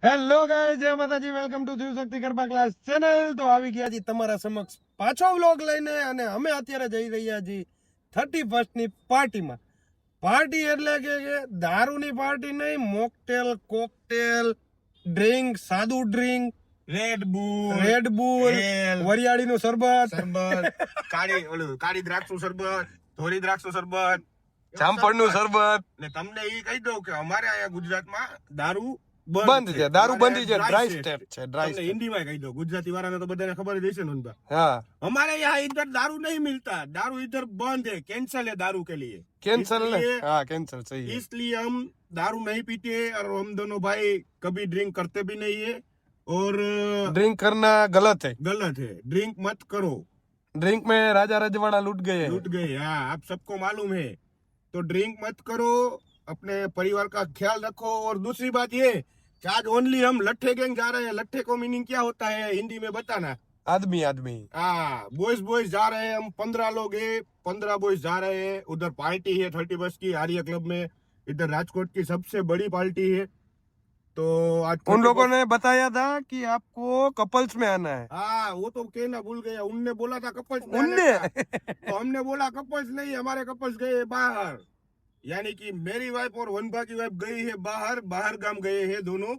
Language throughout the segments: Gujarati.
હેલો ગાઈસ, જય માતાજી, welcome to Shivshakti garba class channel. તો આવી ગયા જી તમારા સમક્ષ પાછો વ્લોગ લઈને, અને અમે અત્યારે જઈ રહ્યા છીએ 31st ની પાર્ટીમાં. પાર્ટી એટલે કે દારૂની પાર્ટી નહીં, મોકટેલ, કોકટેલ, ડ્રિંક, સાદું ડ્રિંક, રેડ બુલ, વરિયાળીનું શરબત, કાળી દ્રાક્ષનું શરબત, ધોરી દ્રાક્ષનું શરબત, જામફળનું શરબત. ને તમને એ કહી દઉં કે અમારે અહીંયા ગુજરાતમાં દારૂ બંધ છે, દારૂ બંધી છે, ડ્રાય સ્ટેટ છે, ડ્રાય તમને સ્ટેટ. હિન્દીમાં કહી દો, ગુજરાતી વાળાને તો બધાને ખબર જ હશે ને ઉનકા. हाँ, हमारे यहाँ इधर दारू नहीं मिलता, दारू इधर बंद है, कैंसल है दारू के लिए. कैंसल है, इसलिए- हाँ कैंसल सही है. इसलिए हम दारू नहीं पीते और हम दोनों भाई कभी ड्रिंक करते भी नहीं है और ड्रिंक करना गलत है. गलत है, ड्रिंक मत करो. ड्रिंक में राजा रजवाड़ा लूट गए हैं. लूट गए, हाँ आप सबको मालूम है. तो ड्रिंक मत करो, अपने परिवार का ख्याल रखो. और दूसरी बात ये कि आज ओनली हम लट्ठे गैंग जा रहे हैं. लट्ठे को मीनिंग क्या होता है हिंदी में बताना. आदमी आदमी. हाँ, बॉयज जा रहे हैं, हम 15 लोग हैं, 15 बॉयज जा रहे हैं. उधर पार्टी है 31 की आर्य क्लब में. इधर राजकोट की सबसे बड़ी पार्टी है. तो आज उन लोगों ने बताया था कि आपको कपल्स में आना है. हाँ वो तो कहना भूल गया. उनने बोला था कपल्स में उनने आने का. तो हमने बोला कपल्स नहीं, हमारे कपल्स गए बाहर. यानी कि मेरी वाइफ और वनभा की वाइफ गई है बाहर गांव गए हैं दोनों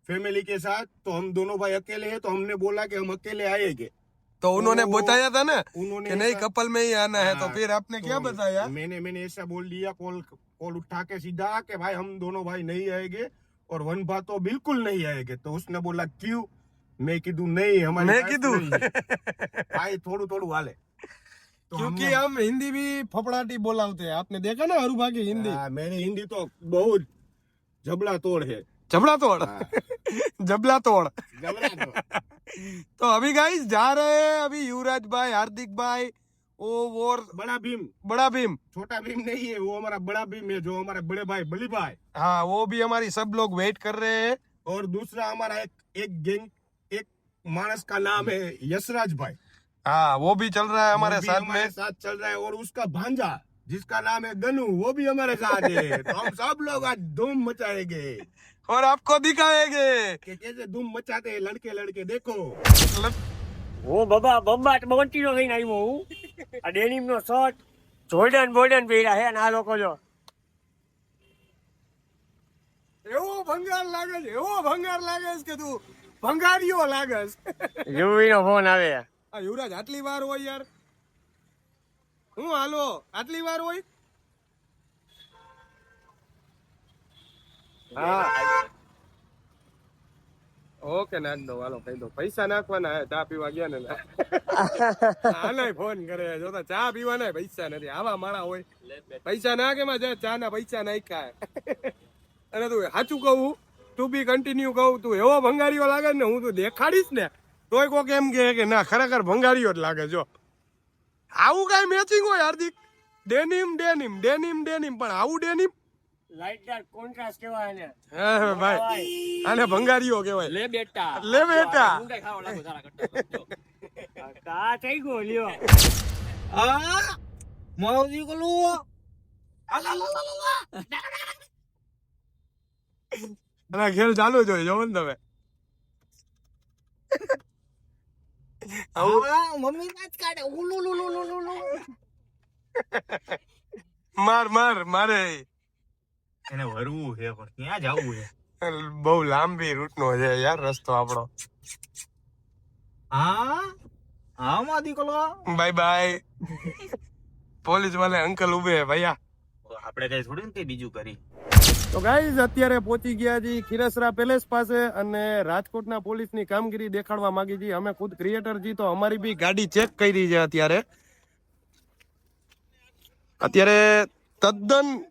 फैमिली के साथ. तो हम दोनों भाई अकेले हैं. तो हमने बोला कि हम अकेले आएंगे. तो उन्होंने तो बताया था ना उन्होंने कि नहीं ऐसा- कपल में ही आना है. तो हाँ, फिर आपने क्या तो बताया? मैंने ऐसा बोल दिया कॉल उठा के सीधा कि भाई हम दोनों भाई नहीं आएंगे और वनभा तो बिल्कुल नहीं आएंगे. तो उसने बोला क्यों. मैं कीधु नहीं, हमारी मैं wife कीधु? नहीं है. भाई थोड़ू हाले. तो क्योंकि हमने- हम हिंदी भी फफड़ाटी बोलाते हैं. आपने देखा ना अरुभा की हिंदी हाँ, मेरी हिंदी तो बहुत जबड़ा तोड़ है. जबड़ा तोड़. हाँ, जबला तोड़. जबड़ा तोड़. तो अभी गाइस जा रहे हैं, अभी युवराज भाई, हार्दिक भाई, और बड़ा भीम, बड़ा भीम. छोटा भीम नहीं है, वो हमारा बड़ा भीम है, जो हमारे बड़े भाई बली भाई. हाँ, वो भी हमारी सब लोग वेट कर रहे हैं. और दूसरा हमारा एक गैंग, एक मानस का नाम है यशराज भाई. हाँ, वो भी चल रहा है हमारे वो भी साथ हमारे में. साथ चल रहा है. और उसका भांजा जिसका नाम है गनू, वो भी हमारे साथ है. तो हम सब लोग आज धूम मचाएंगे. और आपको दिखाएंगे. कि कैसे धूम मचाते हैं लड़के लड़के. देखो હું બબ્બા બંટીનો થઈને આવ્યો હું. આ ડેનિમનો શર્ટ, જોર્ડન પહેર્યા છે અને આ લોકો જો એવો ભંગાર લાગે છે, એવો ભંગાર લાગે છે કે તું ભંગારીઓ લાગે છે. યુવીનો ફોન આવે. આ યુવરાજ આટલી વાર હોય યાર. હું હાલો આટલી વાર હોય. હા, ઓકે નાખ દો, હાલો કહી દો. પૈસા નાખવાના હે, ચા પીવા ગયા ને. આને ફોન કરે, જોતા ચા પીવાના પૈસા નથી. આવા મારા હોય, પૈસા નાખે માં ચા ના પૈસા નાખ્યા. અને તું સાચું કહું, તું બી કન્ટિન્યુ કહું, તું એવો ભંગારીઓ લાગે ને, હું તું દેખાડીશ ને તોય કોક એમ કે ના ખરેખર ભંગારીઓ જ લાગે. જો આવું કઈ મેચિંગ હોય હાર્દિક, ડેનિમ ડેનિમ ડેનિમ ડેનિમ, પણ આવું ડેનિમ. લાઈટ ડાર્ક કોન્ટ્રાસ્ટ કહેવાય ને. હા ભાઈ, આને ભંગારીઓ કહેવાય. લે બેટા. લે બેટા. કા થઈ ગયો લ્યો. અને ખેલ ચાલુ જ હોય, જોવો ને તમે. મમ્મી વાત કાઢે. મારે એને વરવું છે પણ ક્યાં જવું છે. બહુ લાંબી રૂટ નો છે યાર રસ્તો આપણો. હા માં દીકલો બાય બાય. પોલીસ વાલે અંકલ ઉભે હે ભૈયા. આપણે કઈ થોડું ને કઈ બીજું કરી. તો ગાઈઝ અત્યારે પહોંચી ગયા છીએ ખીરસરા પેલેસ પાસે, અને રાજકોટના પોલીસની કામગીરી દેખાડવા માંગી છીએ. અમે ખુદ ક્રિએટર છીએ, તો અમારી બી ગાડી ચેક કરી છે અત્યારે. તદ્દન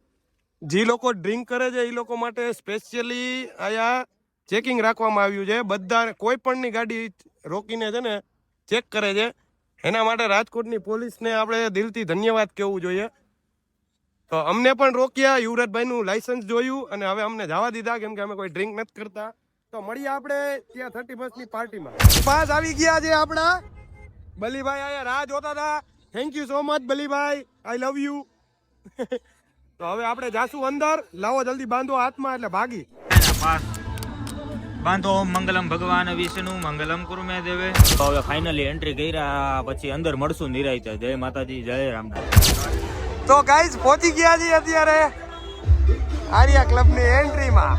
જે લોકો ડ્રિંક કરે છે એ લોકો માટે સ્પેશિયલી અહીંયા ચેકિંગ રાખવામાં આવ્યું છે. બધા કોઈ પણની ગાડી રોકીને છે ને ચેક કરે છે. એના માટે રાજકોટની પોલીસને આપણે દિલથી ધન્યવાદ કહેવું જોઈએ. તો અમને પણ રોક્યા, યુવરાજભાઈનું લાયસન્સ જોયું, અને હવે અમને જવા દીધા કેમ કે અમે કોઈ ડ્રિંક નથી કરતા. તો મળીએ આપણે ત્યાં 31st ની પાર્ટીમાં. પાસ આવી ગયા છે આપણા બલીભાઈ, આયા રાહ જોતા હતા. Thank you so much Balibhai, I love you. તો હવે આપણે જાશું અંદર. લાવો જલ્દી બાંધો હાથમાં એટલે ભાગી. બાંધો ઓમ મંગલમ ભગવાન વિષ્ણુ મંગલમ કુરુ મે દેવે. તો હવે ફાઇનલી એન્ટ્રી કર્યા પછી અંદર મળશું નિરાંતે. જય માતાજી, જય રામનાથ. તો ગાઈઝ પહોંચી ગયા છીએ અત્યારે આર્યા ક્લબની એન્ટ્રીમાં.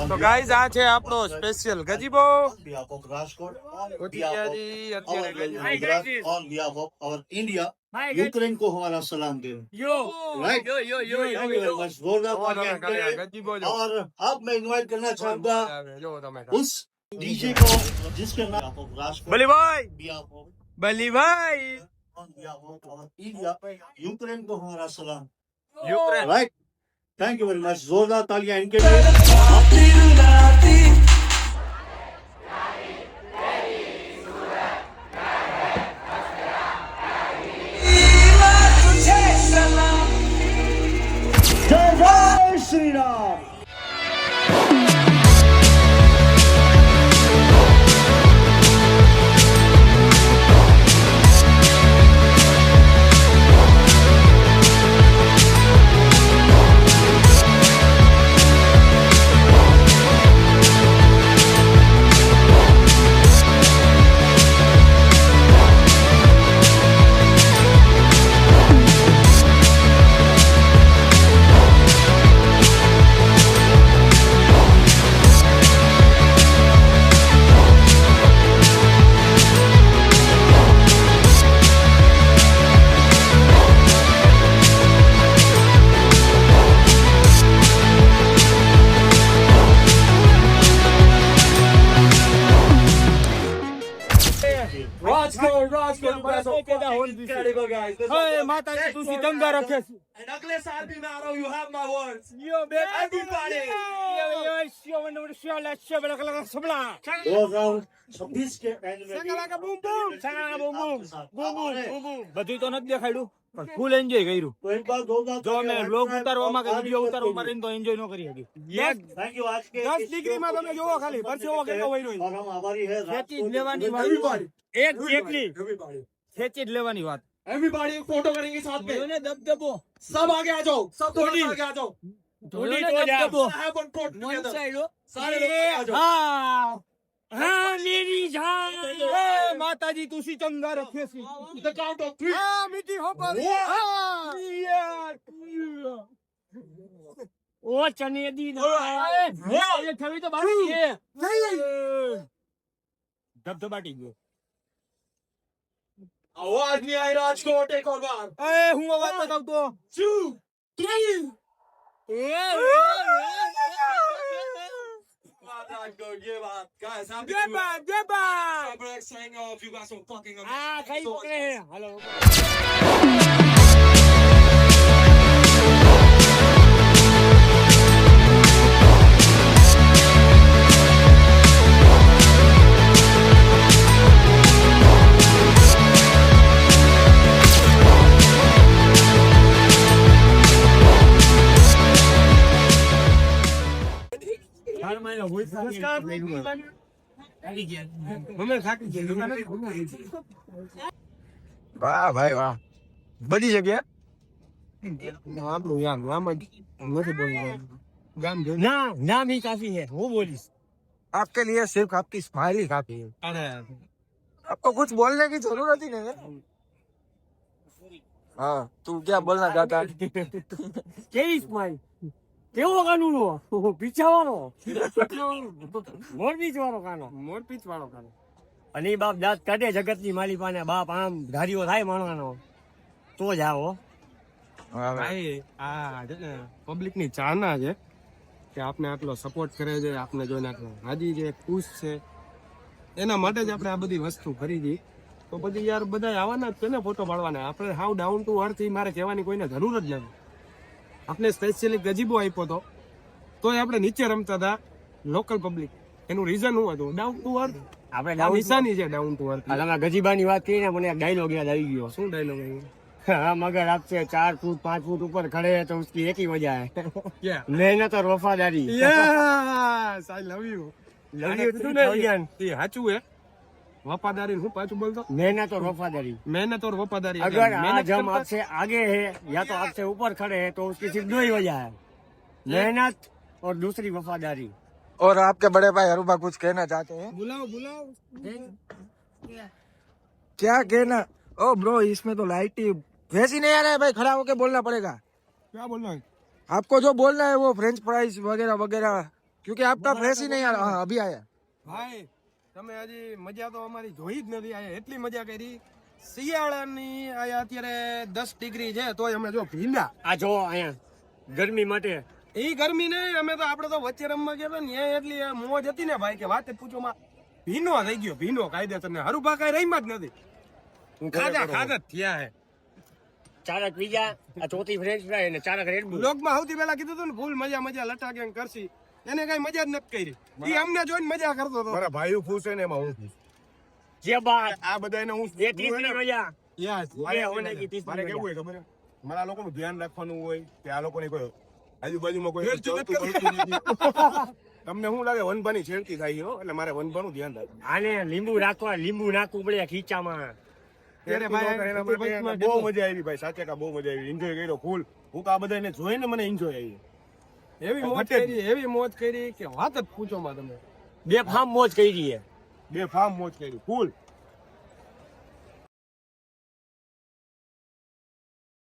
તો ગાઈઝ આ છે આપણો સ્પેશિયલ ગજીબો. પહોંચી ગયા છીએ અત્યારે gazebo. on behalf of our India, Ukraine को हमारा सलाम दे right thank you very much जोरदार तालियां करें। ગજીબો જો और अब मैं इनवाइट करना चाहूंगा જો તમે उस डीजे को जिसके नाम of राष्ट्र બલીભાઈ behalf of બલીભાઈ on behalf of our India, Ukraine को हमारा सलाम Ukraine. right thank you very much जोरदार तालियां इनके लिए। जय जय श्री राम। માતાજી તુસી દંગા રાખે છે. And अगले साल भी मैं आ रहा हूँ, you have my words. Yo, baby. Everybody. 2026 के બધું તો નથી દેખાડ્યું પણ ફૂલ એન્જોય કર્યું. तो एक बार दो बार જો અમે બ્લોગ ઉતારવામાં કે વિડીયો ઉતારવામાં રહીને તો એન્જોય ન કરી શકી. थैंक यू आज के 10 ડિગ્રીમાં તમે જોવો ખાલી પરસેવો કેટલો વહી રહ્યો. और हम हमारी है ખેંચી જ લેવાની વાત. Exactly. ખેંચી જ લેવાની વાત. Everybody फोटो करेंगे साथ में. જોને દબદબો. सब आगे आ जाओ. सब थोड़ा सा आगे आ जाओ. જોને દબદબો. Have one quote One together. side હો. सारे लोग आगे आ जाओ. હા હા મેરી જાન. એ માતાજી તુસી ચંગા રખે છે. The count of 3. હા મીઠી હો પર. ઓ ચને દી ના. એ છવી તો બાકી છે. ધબધબાટી ગયો. आवाज नहीं आई राजकोट एक और बार. એ હું અવાજ બતાવતો. 2, 3. Raajkot, ये बात guys. Get back, get back. I'm saying off. You got some fucking. આ કઈ પકડે હે. હાલો. વાહ ભાઈ વાહ. બધી જગ્યા આપણું ગામ જ નથી બોલવું. गाम जो ના નામ ही काफी है, वो बोलिस. आपके लिए सिर्फ आपकी स्माइल ही काफी है. अरे आपको कुछ बोलने की जरूरत ही नहीं है. हाँ तू क्या बोलना चाहता है? કેવી સ્માઈલ, કેવો કાનુડો, પીછાવાળો, મોરપીચ વાળો કાનો, મોરપીચ વાળો કાનો. અને ઈ બાપ દાંત કાઢે જગતની માલિપાને. બાપ આમ ધારીઓ થાય માણવાનો તો જ આવો. ભાઈ આ છે ને પબ્લિક ની ચાહના છે કે આપને આટલો સપોર્ટ કરે છે, આપને જોઈને આટલો હાજી છે, ખુશ છે, એના માટે જ આપણે આ બધી વસ્તુ ખરીદી. તો પછી યાર બધા આવવાના જ છે ને ફોટો પાડવાના. આપણે હાવ ડાઉન ટુ અર્થ મારે કહેવાની કોઈને જરૂર જ નથી. આપણે સ્પેશિયલી ગજીબો આપ્યો હતો તોય આપણે નીચે રમતા હતા લોકલ પબ્લિક. એનું રીઝન શું હતું? Down to earth. આપણે આ નિશાની છે ડાઉન ટુ અર્થ. તમે ગજીબાની વાત કરી ને મને એક ડાયલોગ યાદ આવી ગયો. શું ડાયલોગ આવ્યો? हम अगर आपसे 4 फुट 5 फुट ऊपर खड़े हैं तो उसकी एक ही वजह है, क्या? मेहनत और वफादारी. Yes I love you. Love you too, Fabian. એ સાચું હે. वफादारी हूँ पाछू बोल दो मेहनत और वफादारी। मेहनत और वफादारी अगर आज मेहनत हम करता- आपसे आगे है या तो आपसे ऊपर खड़े हैं तो उसकी सिर्फ दो ही वजह है, मेहनत और दूसरी वफादारी। और आपके बड़े भाई अरुबा कुछ कहना चाहते हैं? बुलाओ बुलाओ क्या कहना? ओ ब्रो इसमें तो लाइट ही वैसी नहीं आ रहा है भाई, खड़ा होके बोलना पड़ेगा। क्या बोलना है आपको जो बोलना है वो फ्रेंच फ्राइज वगैरह वगैरह, क्योंकि आपका फ्रेश ही नहीं आ रहा। हाँ अभी आया। ભાઈ તમે હજી મજા તો અમારી જોઈ જ નથી આયા એટલી મજા કરી શિયાળાની આયા અત્યારે 10 ડિગ્રી છે તોય અમે જો ભીંડા આ જો અહીંયા ગરમી માટે એ ગરમી નહીં અમે તો આપણે તો વચ્ચે રમવા ગયા ને એ એટલી મોજ હતી ને ભાઈ કે વાત જ પૂછો માં ભીનો થઈ ગયો ભીનો કાયદેસર ને હરુભા કાંઈ રહીમાં જ નથી ખાધા ખાધા જ થયા હે ચારક બીજા આ ચોથી ફ્રેન્ચ ફ્રાય અને ચારક રેડબુલ લોકમાં સૌથી પહેલા કીધું હતું ને ફૂલ મજા મજા લટા ગેંગ કરશી એને કઈ મજા જ નથી કરી ઈ અમને જોઈને મજા કરતો હતો મારા ભાઈઓ ખુશ છે ને એમાં હું ખુશ જે બાત આ બધાને હું ये तीसरी मजा યસ ये होने की तीसरी મારે કેવું मजा। હોય ખબર છે? મારા લોકોનું ધ્યાન રાખવાનું હોય કે આ લોકોની કોઈ આજુબાજુમાં કોઈ ભેળ ચૂકત ચડતું બળતું નથી. તમને શું લાગે વનભાની છેડતી થાય છે હો? એટલે મારે વનભાનું ધ્યાન રાખવું આને લીંબુ રાખવા લીંબુ નાખવું પડે ખીચામાં। ત્યારે ભાઈ એના માટે બહુ મજા આવી ભાઈ સાચે કા બહુ મજા આવી એન્જોય કર્યો ફૂલ હું તો આ બધાને જોઈને મને એન્જોય આવી એવી મોજ કરી કે વાત જ પૂછો માં તમે બે ફાર્મ મોજ કરી છે। બે ફાર્મ મોજ કરી ફૂલ